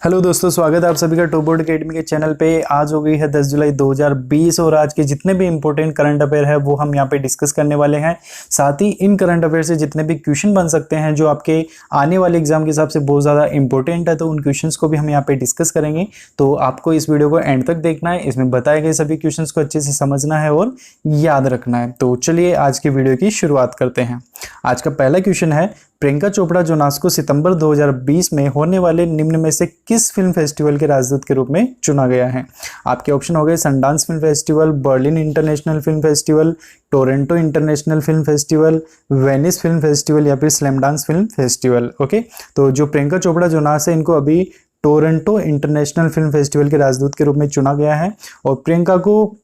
Hello दोस्तों, स्वागत है आप सभी का टॉप बोर्ड अकेडमी के चैनल पे। आज हो गई है 10 जुलाई 2020 और आज के जितने भी इंपॉर्टेंट करंट अफेयर है वो हम यहाँ पे डिस्कस करने वाले हैं। साथ ही इन करंट अफेयर से जितने भी क्वेश्चन बन सकते हैं जो आपके आने वाले एग्जाम के हिसाब से बहुत ज़्यादा इंपॉर्टेंट है, तो उन क्वेश्चंस को भी हम यहाँ पे डिस्कस करेंगे। तो आपको इस वीडियो को एंड तक देखना है, इसमें बताए गए सभी क्वेश्चंस को अच्छे से समझना है और याद रखना है। तो चलिए आज की वीडियो की शुरुआत करते हैं। आज का पहला क्वेश्चन है, प्रियंका चोपड़ा जोनास को सितंबर 2020 में होने वाले निम्न में से किस फिल्म फेस्टिवल के राजदूत के रूप में चुना गया है। आपके ऑप्शन हो गए Sundance film festival, Berlin international film festival, Toronto international film festival, Venice film festival या फिर slam dance film festival. Okay, तो जो प्रियंका चोपड़ा जोनास है इनको अभी टोरंटो इंटरनेशनल फिल्म फेस्टिवल के राजदूत के रूप में चुना गया है और प्रियंका को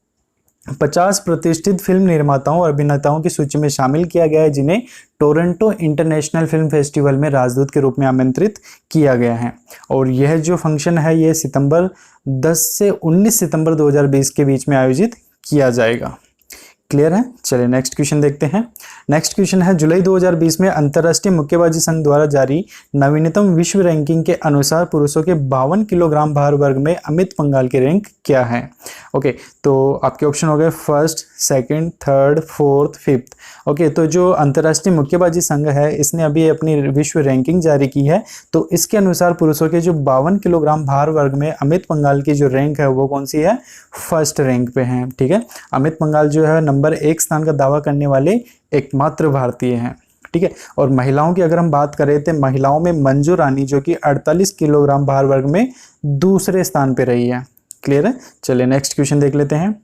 50 प्रतिष्ठित फिल्म निर्माताओं और अभिनेताओं की सूची में शामिल किया गया है जिन्हें टोरंटो इंटरनेशनल फिल्म फेस्टिवल में राजदूत के रूप में आमंत्रित किया गया है। और यह जो फंक्शन है ये सितंबर 10 से 19 सितंबर 2020 के बीच में आयोजित किया जाएगा। क्लियर है। चलिए नेक्स्ट क्वेश्चन देखते हैं। नेक्स्ट क्वेश्चन है, जुलाई 2020 में अंतर्राष्ट्रीय मुक्केबाजी संघ द्वारा जारी नवीनतम विश्व रैंकिंग के अनुसार पुरुषों के 52 किलोग्राम भार वर्ग में अमित पंघाल की रैंक क्या है। ओके, तो आपके ऑप्शन हो गए first, second, third, fourth, fifth. Okay, तो जो अंतर्राष्ट्रीय मुक्केबाजी संघ है इसने अभी अपनी विश्व रैंकिंग जारी की है, तो इसके अनुसार पुरुषों के जो 52 किलोग्राम भार वर्ग में अमित पंघाल की जो रैंक है वो कौन सी है, फर्स्ट रैंक पे है। ठीक है, अमित पंघाल जो है नंबर 1 स्थान का दावा करने वाले एकमात्र भारतीय हैं। ठीक है, और महिलाओं की अगर हम बात करें तो महिलाओं में मंजू रानी जो कि 48 किलोग्राम भार वर्ग में दूसरे स्थान पे रही है। क्लियर है। चलिए नेक्स्ट क्वेश्चन देख लेते हैं।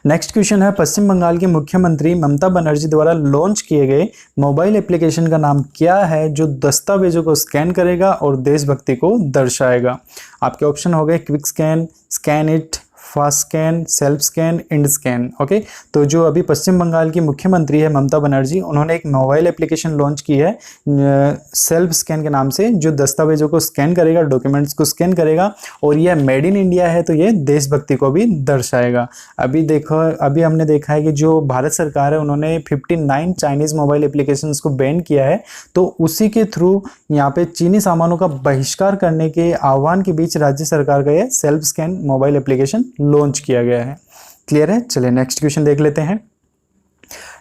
नेक्स्ट क्वेश्चन है, पश्चिम बंगाल की मुख्यमंत्री ममता बनर्जी द्वारा लॉन्च किए गए मोबाइल एप्लीकेशन का नाम क्या है जो दस्तावेजों को स्कैन करेगा और देशभक्ति को दर्शाएगा। आपके ऑप्शन हो गए quick scan, scan it, fast scan, self scan, end scan. Okay, तो जो अभी पश्चिम बंगाल की मुख्यमंत्री है ममता बनर्जी, उन्होंने एक मोबाइल एप्लीकेशन लॉन्च की है सेल्फ स्कैन के नाम से, जो दस्तावेजों को स्कैन करेगा, डॉक्यूमेंट्स को स्कैन करेगा और यह मेड इन इंडिया है, तो ये देशभक्ति को भी दर्शाएगा। अभी हमने देखा है कि जो भारत सरकार है उन्होंने 59 चाइनीज मोबाइल एप्लीकेशंस को बैन किया है, तो उसी के थ्रू यहाँ पे चीनी सामानों का बहिष्कार करने के आह्वान के बीच राज्य सरकार का यह self scan mobile application launch किया गया है। क्लियर है। चलिए नेक्स्ट क्वेश्चन देख लेते हैं।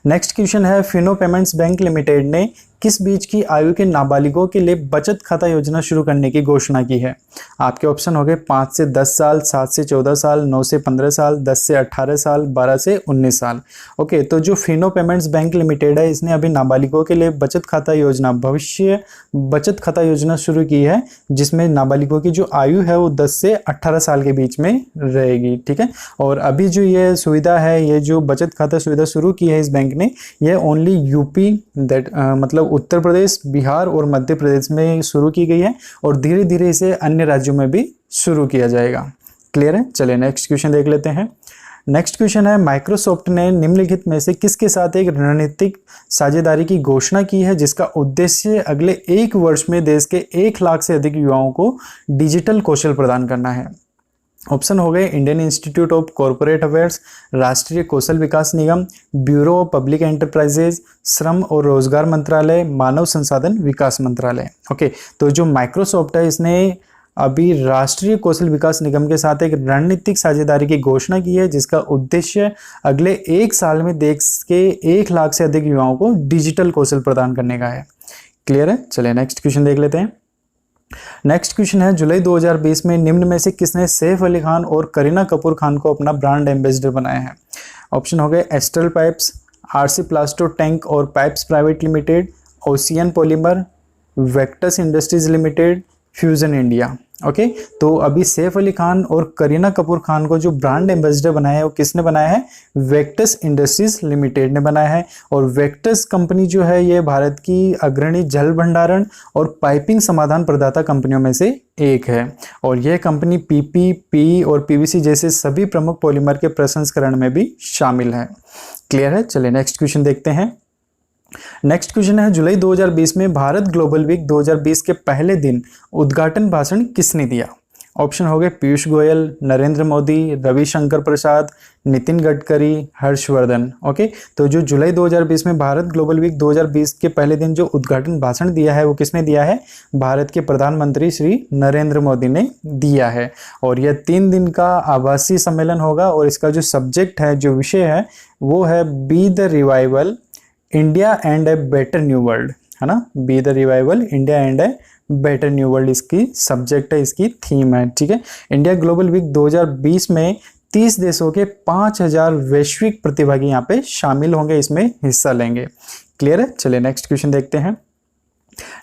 नेक्स्ट क्वेश्चन है, फिनो पेमेंट्स बैंक लिमिटेड ने किस बीच की आयु के नाबालिगों के लिए बचत खाता योजना शुरू करने की घोषणा की है। आपके ऑप्शन हो गए 5 से 10 साल, 7 से 14 साल, 9 से 15 साल, 10 से 18 साल, 12 से 19 साल। ओके, तो जो फिनो पेमेंट्स बैंक लिमिटेड है इसने अभी नाबालिगों के लिए बचत खाता योजना, भविष्य बचत खाता योजना शुरू की है, जिसमें नाबालिगों की जो आयु है वो 10 से 18 साल के बीच में रहेगी। ठीक है, और अभी जो ये सुविधा है, ये जो बचत खाता सुविधा शुरू की है इस बैंक ने, यह ओनली यूपी मतलब उत्तर प्रदेश, बिहार और मध्य प्रदेश में शुरू की गई है और धीरे धीरे इसे अन्य राज्यों में भी शुरू किया जाएगा। क्लियर है। चलिए नेक्स्ट क्वेश्चन देख लेते हैं। नेक्स्ट क्वेश्चन है, माइक्रोसॉफ्ट ने निम्नलिखित में से किसके साथ एक रणनीतिक साझेदारी की घोषणा की है जिसका उद्देश्य अगले 1 वर्ष में देश के 1 लाख से अधिक युवाओं को डिजिटल कौशल प्रदान करना है। ऑप्शन हो गए Indian institute of corporate affairs, राष्ट्रीय कौशल विकास निगम, ब्यूरो ऑफ पब्लिक एंटरप्राइजेज, श्रम और रोजगार मंत्रालय, मानव संसाधन विकास मंत्रालय। ओके, तो जो माइक्रोसॉफ्ट है इसने अभी राष्ट्रीय कौशल विकास निगम के साथ एक रणनीतिक साझेदारी की घोषणा की है जिसका उद्देश्य अगले 1 साल में देश के 1 लाख से अधिक युवाओं को डिजिटल कौशल प्रदान करने का है। क्लियर है। चलिए नेक्स्ट क्वेश्चन देख लेते हैं। नेक्स्ट क्वेश्चन है, जुलाई 2020 में निम्न में से किसने सैफ अली खान और करीना कपूर खान को अपना ब्रांड एम्बेसडर बनाया है। ऑप्शन हो गए Astral pipes, RC Plasto tank और pipes private limited, Ocean Polymer, Vectus industries limited, Fusion India. Okay, तो अभी सैफ अली खान और करीना कपूर खान को जो ब्रांड एम्बेसडर बनाया है वो किसने बनाया है, वेक्टस इंडस्ट्रीज लिमिटेड ने बनाया है। और वेक्टस कंपनी जो है ये भारत की अग्रणी जल भंडारण और पाइपिंग समाधान प्रदाता कंपनियों में से एक है और यह कंपनी पीपी, पी और पीवीसी जैसे सभी प्रमुख पॉलीमर के प्रसंस्करण में भी शामिल है। क्लियर है। चलिए नेक्स्ट क्वेश्चन देखते हैं। नेक्स्ट क्वेश्चन है, जुलाई 2020 में भारत ग्लोबल वीक 2020 के पहले दिन उद्घाटन भाषण किसने दिया। ऑप्शन हो गए पीयूष गोयल, नरेंद्र मोदी, रविशंकर प्रसाद, नितिन गडकरी, हर्षवर्धन। ओके, तो जो जुलाई 2020 में भारत ग्लोबल वीक 2020 के पहले दिन जो उद्घाटन भाषण दिया है वो किसने दिया है? भारत के प्रधानमंत्री श्री नरेंद्र मोदी ने दिया है। और यह 3 दिन का आभासी सम्मेलन होगा और इसका जो सब्जेक्ट है, जो विषय है, वो है be the revival India and a better new world, है ना। Be the revival India and a better new world इसकी सब्जेक्ट है, इसकी थीम है। ठीक है, इंडिया ग्लोबल वीक 2020 में 30 देशों के 5000 वैश्विक प्रतिभागी यहाँ पे शामिल होंगे, इसमें हिस्सा लेंगे। क्लियर है? चलिए नेक्स्ट क्वेश्चन देखते हैं।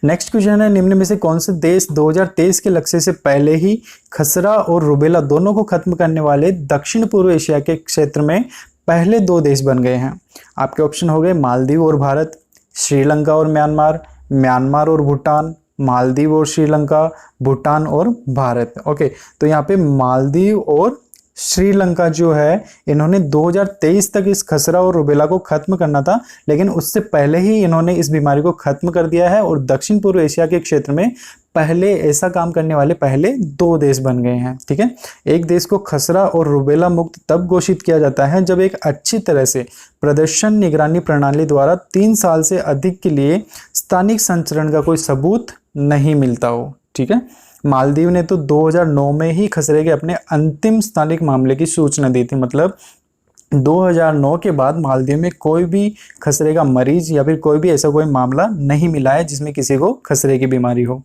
नेक्स्ट क्वेश्चन है, निम्न में से कौन से देश 2023 के लक्ष्य से पहले ही खसरा और रुबेला दोनों को खत्म करने वाले दक्षिण पूर्व एशिया के क्षेत्र में पहले 2 देश बन गए हैं? आपके ऑप्शन हो गए मालदीव और भारत, श्रीलंका और म्यांमार, म्यांमार और भूटान, मालदीव और श्रीलंका, भूटान और भारत। ओके, तो यहाँ पे मालदीव और श्रीलंका जो है, इन्होंने 2023 तक इस खसरा और रुबेला को खत्म करना था, लेकिन उससे पहले ही इन्होंने इस बीमारी को खत्म कर दिया है और दक्षिण पूर्व एशिया के क्षेत्र में पहले ऐसा काम करने वाले पहले 2 देश बन गए हैं। ठीक है, एक देश को खसरा और रुबेला मुक्त तब घोषित किया जाता है जब एक अच्छी तरह से प्रदर्शन निगरानी प्रणाली द्वारा 3 साल से अधिक के लिए स्थानिक संचरण का कोई सबूत नहीं मिलता हो। ठीक है, मालदीव ने तो 2009 में ही खसरे के अपने अंतिम स्थानिक मामले की सूचना दी थी, मतलब 2009 के बाद मालदीव में कोई भी खसरे का मरीज या फिर कोई भी ऐसा कोई मामला नहीं मिला है जिसमें किसी को खसरे की बीमारी हो।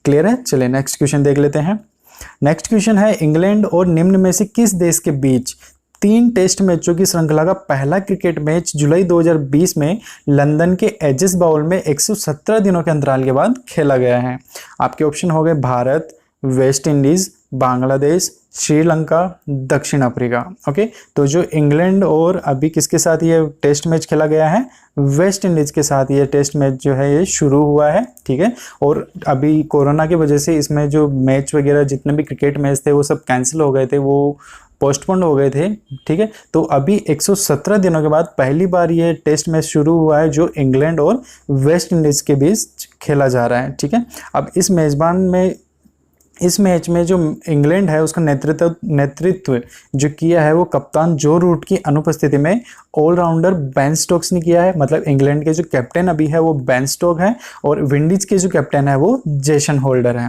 क्लियर है? चलिए नेक्स्ट क्वेश्चन देख लेते हैं। नेक्स्ट क्वेश्चन है, इंग्लैंड और निम्न में से किस देश के बीच 3 टेस्ट मैचों की श्रृंखला का पहला क्रिकेट मैच जुलाई 2020 में लंदन के एजेस बाउल में 117 दिनों के अंतराल के बाद खेला गया है? आपके ऑप्शन हो गए भारत, वेस्ट इंडीज, बांग्लादेश, श्रीलंका, दक्षिण अफ्रीका। ओके, तो जो इंग्लैंड और अभी किसके साथ ये टेस्ट मैच खेला गया है? वेस्ट इंडीज के साथ ये टेस्ट मैच जो है ये शुरू हुआ है। ठीक है, और अभी कोरोना की वजह से इसमें जो मैच वगैरह जितने भी क्रिकेट मैच थे वो सब कैंसिल हो गए थे, वो पोस्टपोन हो गए थे। ठीक है, तो अभी 117 दिनों के बाद पहली बार ये टेस्ट मैच शुरू हुआ है जो इंग्लैंड और वेस्ट इंडीज के बीच खेला जा रहा है। ठीक है, अब इस मैच में जो इंग्लैंड है उसका नेतृत्व जो किया है वो कप्तान जो रूट की अनुपस्थिति में ऑलराउंडर बेन स्टोक्स ने किया है। मतलब इंग्लैंड के जो कैप्टन अभी है वो बेन स्टोक है और विंडीज के जो कैप्टन है वो जेसन होल्डर है।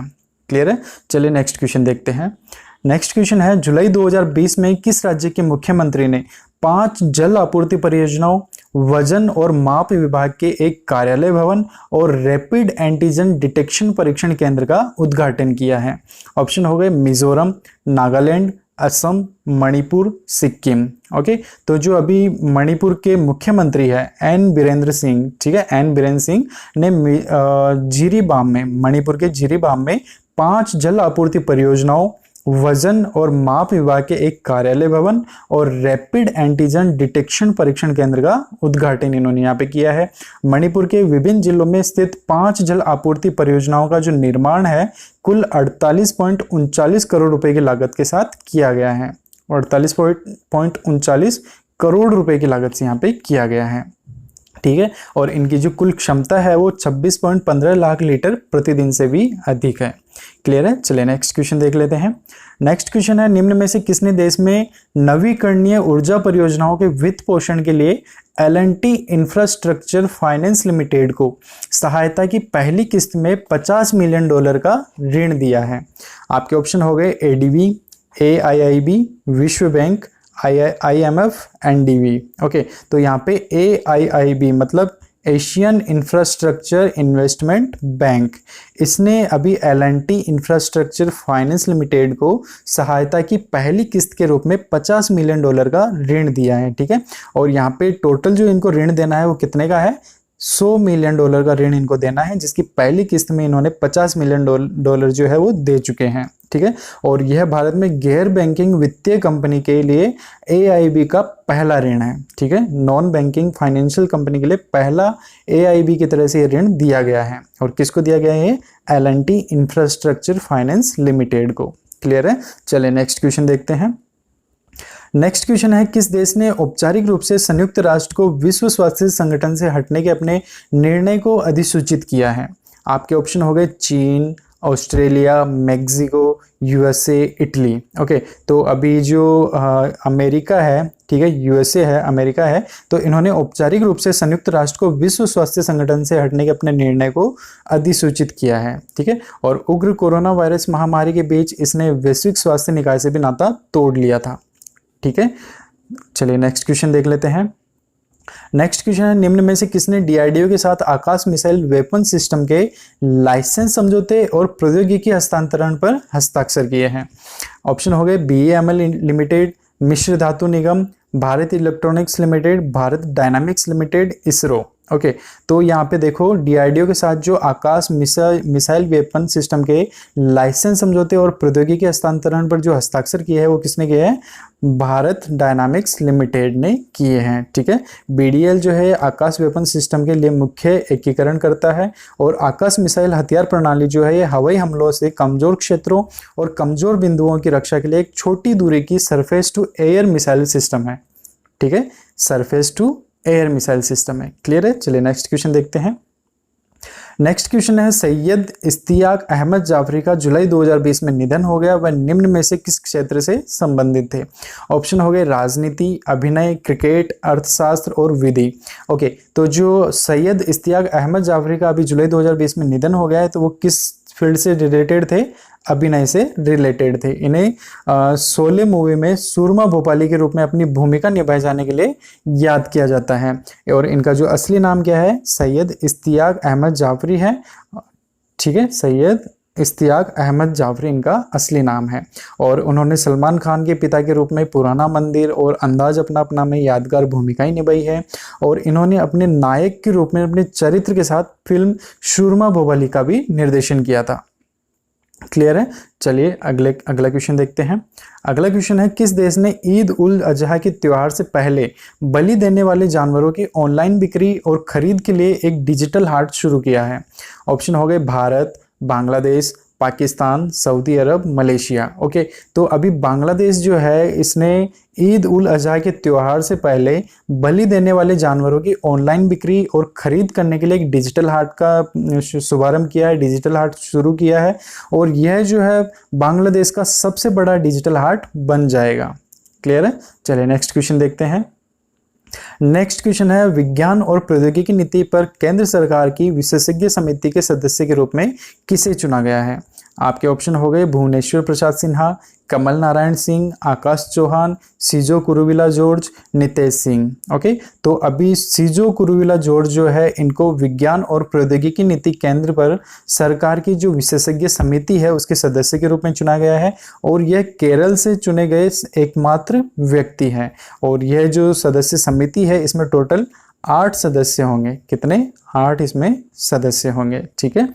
क्लियर है? चलिए नेक्स्ट क्वेश्चन देखते हैं। नेक्स्ट क्वेश्चन है, जुलाई 2020 में किस राज्य के मुख्यमंत्री ने 5 जल आपूर्ति परियोजनाओं, वजन और माप विभाग के एक कार्यालय भवन और रैपिड एंटीजन डिटेक्शन परीक्षण केंद्र का उद्घाटन किया है? ऑप्शन हो गए मिजोरम, नागालैंड, असम, मणिपुर, सिक्किम। ओके, तो जो अभी मणिपुर के मुख्यमंत्री है एन बीरेंद्र सिंह, ठीक है, एन बीरेंद्र सिंह ने जिरीबाम में, मणिपुर के जिरीबाम में 5 जल आपूर्ति परियोजनाओं, वजन और माप विभाग के एक कार्यालय भवन और रैपिड एंटीजन डिटेक्शन परीक्षण केंद्र का उद्घाटन इन्होंने यहाँ पे किया है। मणिपुर के विभिन्न जिलों में स्थित 5 जल आपूर्ति परियोजनाओं का जो निर्माण है कुल 48.39 करोड़ रुपए की लागत के साथ किया गया है। 48.39 करोड़ रुपए की लागत से यहाँ पे किया गया है। ठीक है, और इनकी जो कुल क्षमता है वो 26.15 लाख लीटर प्रतिदिन से भी अधिक है। क्लियर है? चलिए नेक्स्ट क्वेश्चन देख लेते हैं। नेक्स्ट क्वेश्चन है, निम्न में से किसने देश में नवीकरणीय ऊर्जा परियोजनाओं के वित्त पोषण के लिए L&T इंफ्रास्ट्रक्चर फाइनेंस लिमिटेड को सहायता की पहली किस्त में $50 मिलियन का ऋण दिया है? आपके ऑप्शन हो गए ADB, AIIB, विश्व बैंक, IMF, NDB। ओके, तो यहाँ पे AIIB मतलब एशियन इंफ्रास्ट्रक्चर इन्वेस्टमेंट बैंक, इसने अभी L&T इंफ्रास्ट्रक्चर फाइनेंस लिमिटेड को सहायता की पहली किस्त के रूप में $50 मिलियन का ऋण दिया है। ठीक है, और यहाँ पे टोटल जो इनको ऋण देना है वो कितने का है? $100 मिलियन का ऋण इनको देना है, जिसकी पहली किस्त में इन्होंने $50 मिलियन जो है वो दे चुके हैं। ठीक है, और यह भारत में गैर बैंकिंग वित्तीय कंपनी के लिए AIB का पहला ऋण है। ठीक है, नॉन बैंकिंग फाइनेंशियल कंपनी के लिए पहला AIB की तरह से ऋण दिया गया है। और किसको दिया गया है? L&T इंफ्रास्ट्रक्चर फाइनेंस लिमिटेड को। क्लियर है? चलिए नेक्स्ट क्वेश्चन देखते हैं। नेक्स्ट क्वेश्चन है, किस देश ने औपचारिक रूप से संयुक्त राष्ट्र को विश्व स्वास्थ्य संगठन से हटने के अपने निर्णय को अधिसूचित किया है? आपके ऑप्शन हो गए चीन, Australia, Mexico, USA, Italy. Okay, तो अभी जो अमेरिका है, ठीक है, यूएसए है, अमेरिका है, तो इन्होंने औपचारिक रूप से संयुक्त राष्ट्र को विश्व स्वास्थ्य संगठन से हटने के अपने निर्णय को अधिसूचित किया है। ठीक है, और उग्र कोरोना वायरस महामारी के बीच इसने वैश्विक स्वास्थ्य निकाय से भी नाता तोड़ लिया था। ठीक है, चलिए नेक्स्ट क्वेश्चन देख लेते हैं। नेक्स्ट क्वेश्चन है, निम्न में से किसने डीआरडीओ के साथ आकाश मिसाइल वेपन सिस्टम के लाइसेंस समझौते और प्रौद्योगिकी हस्तांतरण पर हस्ताक्षर किए हैं? ऑप्शन हो गए BEML limited, Mishra Dhatu Nigam, Bharat electronics limited, Bharat dynamics limited, ISRO. Okay, तो यहाँ पे देखो डीआरडीओ के साथ जो आकाश मिसाइल वेपन सिस्टम के लाइसेंस समझौते और प्रौद्योगिकी हस्तांतरण पर जो हस्ताक्षर किए हैं वो किसने किए हैं? भारत डायनामिक्स लिमिटेड ने किए हैं। ठीक है, बीडीएल जो है आकाश वेपन सिस्टम के लिए मुख्य एकीकरण करता है और आकाश मिसाइल हथियार प्रणाली जो है ये हवाई हमलों से कमजोर क्षेत्रों और कमजोर बिंदुओं की रक्षा के लिए एक छोटी दूरी की surface to air missile system है। ठीक है, surface to air missile system है। क्लियर है? चलिए नेक्स्ट क्वेश्चन देखते हैं। नेक्स्ट क्वेश्चन है, सैयद इश्तियाक अहमद जाफरी का जुलाई 2020 में निधन हो गया, वह निम्न में से किस क्षेत्र से संबंधित थे? ऑप्शन हो गए राजनीति, अभिनय, क्रिकेट, अर्थशास्त्र और विधि। ओके, तो जो सैयद इश्तियाक अहमद जाफरी का अभी जुलाई 2020 में निधन हो गया है तो वो किस फील्ड से रिलेटेड थे? अभिनय से रिलेटेड थे। इन्हें शोले मूवी में सूरमा भोपाली के रूप में अपनी भूमिका निभाए जाने के लिए याद किया जाता है और इनका जो असली नाम क्या है? सैयद इश्तियाक अहमद जाफरी है। ठीक है, सैयद इश्तियाक अहमद जाफरी इनका असली नाम है और उन्होंने सलमान खान के पिता के रूप में पुराना मंदिर और अंदाज अपना अपना में यादगार भूमिकाएं निभाई है और इन्होंने अपने नायक के रूप में अपने चरित्र के साथ फिल्म सूरमा भोपाली का भी निर्देशन किया था। क्लियर है? चलिए अगला क्वेश्चन देखते हैं। अगला क्वेश्चन है, किस देश ने ईद उल अजहा के त्योहार से पहले बलि देने वाले जानवरों की ऑनलाइन बिक्री और खरीद के लिए एक डिजिटल हाट शुरू किया है? ऑप्शन हो गए भारत, बांग्लादेश, पाकिस्तान, सऊदी अरब, मलेशिया। ओके, तो अभी बांग्लादेश जो है इसने ईद उल अजहा के त्योहार से पहले बलि देने वाले जानवरों की ऑनलाइन बिक्री और खरीद करने के लिए एक डिजिटल हाट का शुभारंभ किया है, डिजिटल हाट शुरू किया है और यह जो है बांग्लादेश का सबसे बड़ा डिजिटल हाट बन जाएगा। क्लियर है? चलिए नेक्स्ट क्वेश्चन देखते हैं। नेक्स्ट क्वेश्चन है, विज्ञान और प्रौद्योगिकी नीति पर केंद्र सरकार की विशेषज्ञ समिति के सदस्य के रूप में किसे चुना गया है? आपके ऑप्शन हो गए भुवनेश्वर प्रसाद सिन्हा, कमल नारायण सिंह, आकाश चौहान, सीजो कुरुविला जॉर्ज, नितेश सिंह। ओके, तो अभी सीजो कुरुविला जॉर्ज जो है इनको विज्ञान और प्रौद्योगिकी नीति केंद्र पर सरकार की जो विशेषज्ञ समिति है उसके सदस्य के रूप में चुना गया है और यह केरल से चुने गए एकमात्र व्यक्ति हैं और यह जो सदस्य समिति है इसमें टोटल 8 सदस्य होंगे। कितने? 8 इसमें सदस्य होंगे। ठीक है,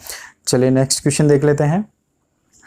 चलिए नेक्स्ट क्वेश्चन देख लेते हैं।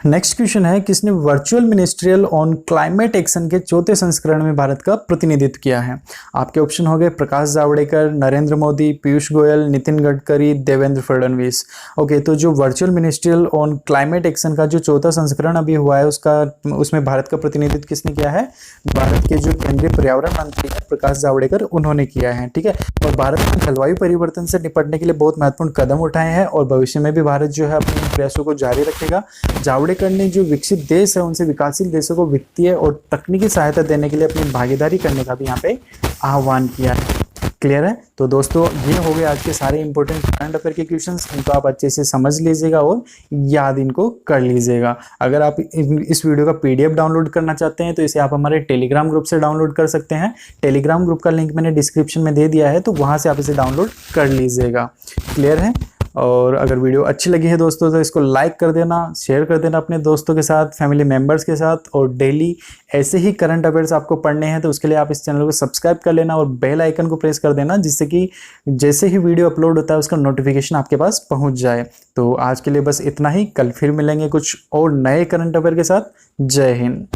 नेक्स्ट क्वेश्चन है, किसने virtual ministerial on climate action के 4थे संस्करण में भारत का प्रतिनिधित्व किया है? आपके ऑप्शन हो गए प्रकाश जावड़ेकर, नरेंद्र मोदी, पीयूष गोयल, नितिन गडकरी, देवेंद्र फडणवीस। ओके, तो जो virtual ministerial on climate action का जो 4था संस्करण अभी हुआ है उसमें भारत का प्रतिनिधित्व किसने किया है? भारत के जो केंद्रीय पर्यावरण मंत्री है प्रकाश जावड़ेकर, उन्होंने किया है। ठीक है, और भारत ने जलवायु परिवर्तन से निपटने के लिए बहुत महत्वपूर्ण कदम उठाए हैं और भविष्य में भी भारत जो है अपने प्रयासों को जारी रखेगा। जावड़ेकर ने जो विकसित देश है उनसे विकासशील देशों को वित्तीय और तकनीकी सहायता देने के लिए अपनी भागीदारी करने का भी यहाँ पे आह्वान किया है। क्लियर है? तो दोस्तों ये हो गए आज के सारे इंपॉर्टेंट करंट अफेयर के क्वेश्चंस, इनको आप अच्छे से समझ लीजिएगा और याद इनको कर लीजिएगा। अगर आप इस वीडियो का PDF डाउनलोड करना चाहते हैं तो इसे आप हमारे टेलीग्राम ग्रुप से डाउनलोड कर सकते हैं। टेलीग्राम ग्रुप का लिंक मैंने डिस्क्रिप्शन में दे दिया है, तो वहां से आप इसे डाउनलोड कर लीजिएगा। क्लियर है? और अगर वीडियो अच्छी लगी है दोस्तों तो इसको लाइक कर देना, शेयर कर देना अपने दोस्तों के साथ, फैमिली मेंबर्स के साथ। और डेली ऐसे ही करंट अफेयर्स आपको पढ़ने हैं तो उसके लिए आप इस चैनल को सब्सक्राइब कर लेना और बेल आइकन को प्रेस कर देना, जिससे कि जैसे ही वीडियो अपलोड होता है उसका नोटिफिकेशन आपके पास पहुंच जाए। तो आज के लिए बस इतना ही, कल फिर मिलेंगे कुछ और नए करंट अफेयर के साथ। जय हिंद।